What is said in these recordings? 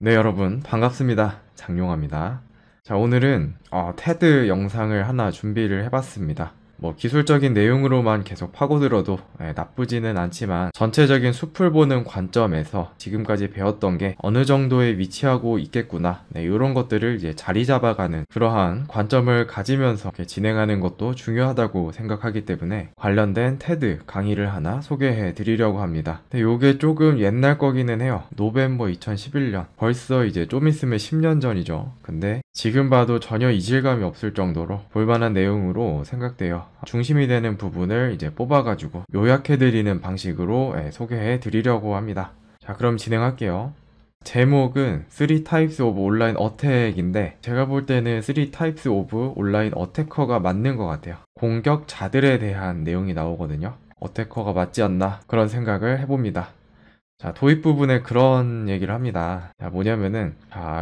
네, 여러분 반갑습니다. 장용화입니다. 자, 오늘은 테드 영상을 하나 준비를 해봤습니다. 기술적인 내용으로만 계속 파고들어도 나쁘지는 않지만, 전체적인 숲을 보는 관점에서 지금까지 배웠던 게 어느 정도에 위치하고 있겠구나, 이런 것들을 이제 자리 잡아가는 그러한 관점을 가지면서 진행하는 것도 중요하다고 생각하기 때문에 관련된 테드 강의를 하나 소개해 드리려고 합니다. 근데 요게 조금 옛날 거기는 해요. 노벰버 2011년, 벌써 이제 좀 있으면 10년 전이죠. 근데 지금 봐도 전혀 이질감이 없을 정도로 볼만한 내용으로 생각돼요. 중심이 되는 부분을 이제 뽑아가지고 요약해드리는 방식으로 소개해 드리려고 합니다. 자, 그럼 진행할게요. 제목은 3 Types of Online Attack인데, 제가 볼 때는 3 Types of Online Attacker가 맞는 것 같아요. 공격자들에 대한 내용이 나오거든요. 어태커가 맞지 않나, 그런 생각을 해봅니다. 자, 도입 부분에 그런 얘기를 합니다. 자, 뭐냐면은,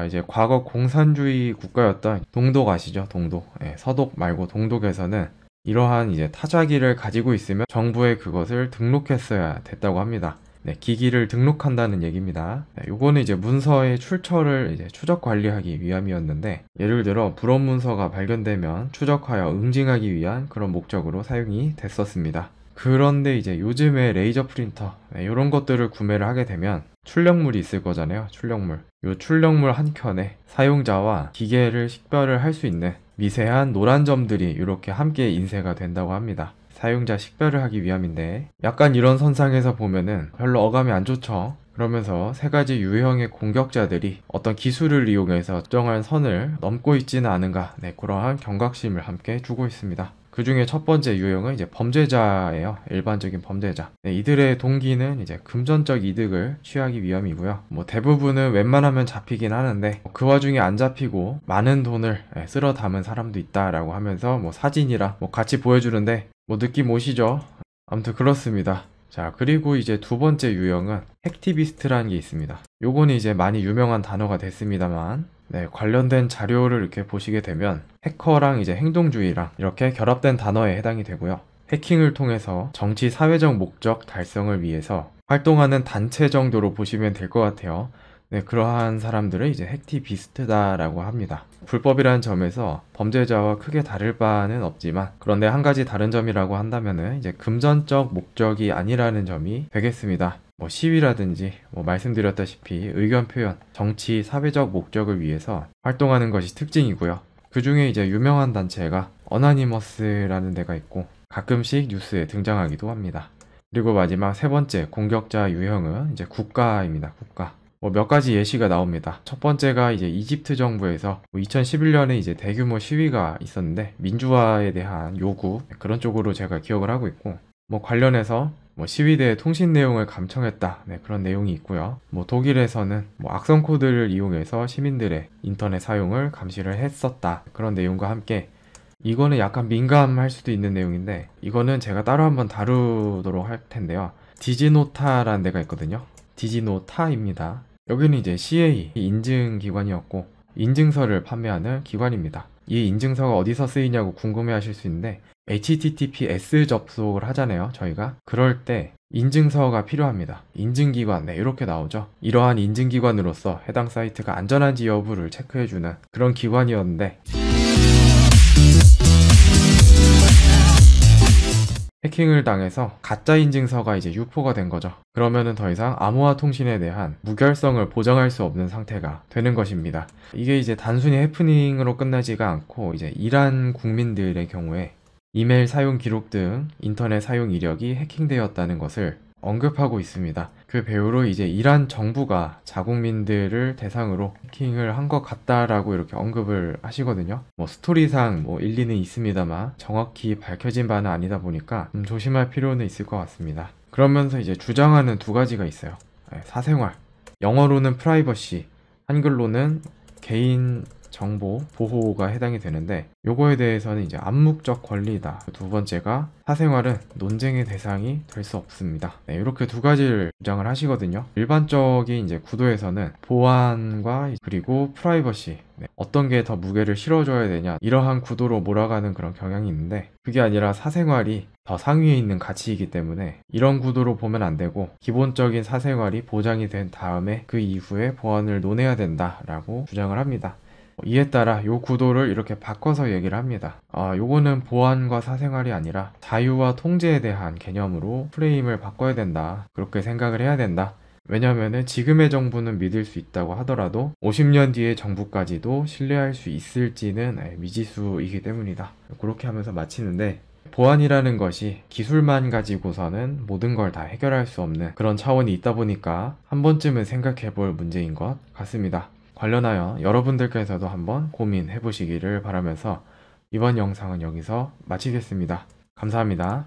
이제 과거 공산주의 국가였던 동독 아시죠? 동독. 서독 말고 동독에서는 이러한 이제 타자기를 가지고 있으면 정부에 그것을 등록했어야 됐다고 합니다. 기기를 등록한다는 얘기입니다. 요거는 이제 문서의 출처를 이제 추적 관리하기 위함이었는데, 예를 들어 불업 문서가 발견되면 추적하여 응징하기 위한 그런 목적으로 사용이 됐었습니다. 그런데 이제 요즘에 레이저 프린터, 이런 것들을 구매를 하게 되면 출력물이 있을 거잖아요. 출력물. 요 출력물 한 켠에 사용자와 기계를 식별을 할 수 있는 미세한 노란 점들이 이렇게 함께 인쇄가 된다고 합니다. 사용자 식별을 하기 위함인데, 약간 이런 선상에서 보면은 별로 어감이 안 좋죠. 그러면서 세 가지 유형의 공격자들이 어떤 기술을 이용해서 특정한 선을 넘고 있지는 않은가, 그러한 경각심을 함께 주고 있습니다. 그 중에 첫 번째 유형은 이제 범죄자예요. 일반적인 범죄자. 이들의 동기는 이제 금전적 이득을 취하기 위함이고요. 대부분은 웬만하면 잡히긴 하는데, 그 와중에 안 잡히고 많은 돈을 쓸어 담은 사람도 있다라고 하면서 사진이랑 같이 보여주는데 느낌 오시죠? 아무튼 그렇습니다. 자, 그리고 이제 두 번째 유형은 핵티비스트라는 게 있습니다. 요거는 이제 많이 유명한 단어가 됐습니다만, 관련된 자료를 이렇게 보시게 되면 해커랑 이제 행동주의랑 이렇게 결합된 단어에 해당이 되고요. 해킹을 통해서 정치 사회적 목적 달성을 위해서 활동하는 단체 정도로 보시면 될 것 같아요. 그러한 사람들을 이제 핵티비스트다라고 합니다. 불법이라는 점에서 범죄자와 크게 다를 바는 없지만, 그런데 한 가지 다른 점이라고 한다면은 이제 금전적 목적이 아니라는 점이 되겠습니다. 시위라든지 말씀드렸다시피 의견 표현, 정치, 사회적 목적을 위해서 활동하는 것이 특징이고요. 그 중에 이제 유명한 단체가 어나니머스라는 데가 있고, 가끔씩 뉴스에 등장하기도 합니다. 그리고 마지막 세 번째 공격자 유형은 이제 국가입니다. 국가. 몇 가지 예시가 나옵니다. 첫 번째가 이제 이집트 정부에서 2011년에 이제 대규모 시위가 있었는데, 민주화에 대한 요구, 그런 쪽으로 제가 기억을 하고 있고, 관련해서 시위대의 통신 내용을 감청했다, 그런 내용이 있고요. 독일에서는 악성 코드를 이용해서 시민들의 인터넷 사용을 감시를 했었다, 그런 내용과 함께, 이거는 약간 민감할 수도 있는 내용인데 이거는 제가 따로 한번 다루도록 할 텐데요. 디지노타라는 데가 있거든요. 디지노타입니다. 여기는 이제 CA 인증기관이었고, 인증서를 판매하는 기관입니다. 이 인증서가 어디서 쓰이냐고 궁금해 하실 수 있는데, HTTPS 접속을 하잖아요, 저희가. 그럴 때 인증서가 필요합니다. 인증기관, 이렇게 나오죠. 이러한 인증기관으로서 해당 사이트가 안전한지 여부를 체크해주는 그런 기관이었는데, 해킹을 당해서 가짜 인증서가 이제 유포가 된 거죠. 그러면은 더 이상 암호화 통신에 대한 무결성을 보장할 수 없는 상태가 되는 것입니다. 이게 이제 단순히 해프닝으로 끝나지가 않고, 이제 이란 국민들의 경우에 이메일 사용 기록 등 인터넷 사용 이력이 해킹되었다는 것을 언급하고 있습니다. 그 배우로 이제 이란 정부가 자국민들을 대상으로 해킹을 한 것 같다라고 이렇게 언급을 하시거든요. 스토리상 일리는 있습니다만 정확히 밝혀진 바는 아니다 보니까 조심할 필요는 있을 것 같습니다. 그러면서 이제 주장하는 두 가지가 있어요. 사생활, 영어로는 프라이버시, 한글로는 개인 정보 보호가 해당이 되는데, 요거에 대해서는 이제 암묵적 권리다. 두 번째가 사생활은 논쟁의 대상이 될 수 없습니다. 네, 이렇게 두 가지를 주장을 하시거든요. 일반적인 이제 구도에서는 보안과 그리고 프라이버시, 네, 어떤 게 더 무게를 실어줘야 되냐, 이러한 구도로 몰아가는 그런 경향이 있는데, 그게 아니라 사생활이 더 상위에 있는 가치이기 때문에 이런 구도로 보면 안 되고, 기본적인 사생활이 보장이 된 다음에 그 이후에 보안을 논해야 된다라고 주장을 합니다. 이에 따라 요 구도를 이렇게 바꿔서 얘기를 합니다. 요거는 보안과 사생활이 아니라 자유와 통제에 대한 개념으로 프레임을 바꿔야 된다. 그렇게 생각을 해야 된다. 왜냐면은 지금의 정부는 믿을 수 있다고 하더라도 50년 뒤의 정부까지도 신뢰할 수 있을지는 미지수이기 때문이다. 그렇게 하면서 마치는데, 보안이라는 것이 기술만 가지고서는 모든 걸 다 해결할 수 없는 그런 차원이 있다 보니까 한 번쯤은 생각해 볼 문제인 것 같습니다. 관련하여 여러분들께서도 한번 고민해 보시기를 바라면서 이번 영상은 여기서 마치겠습니다. 감사합니다.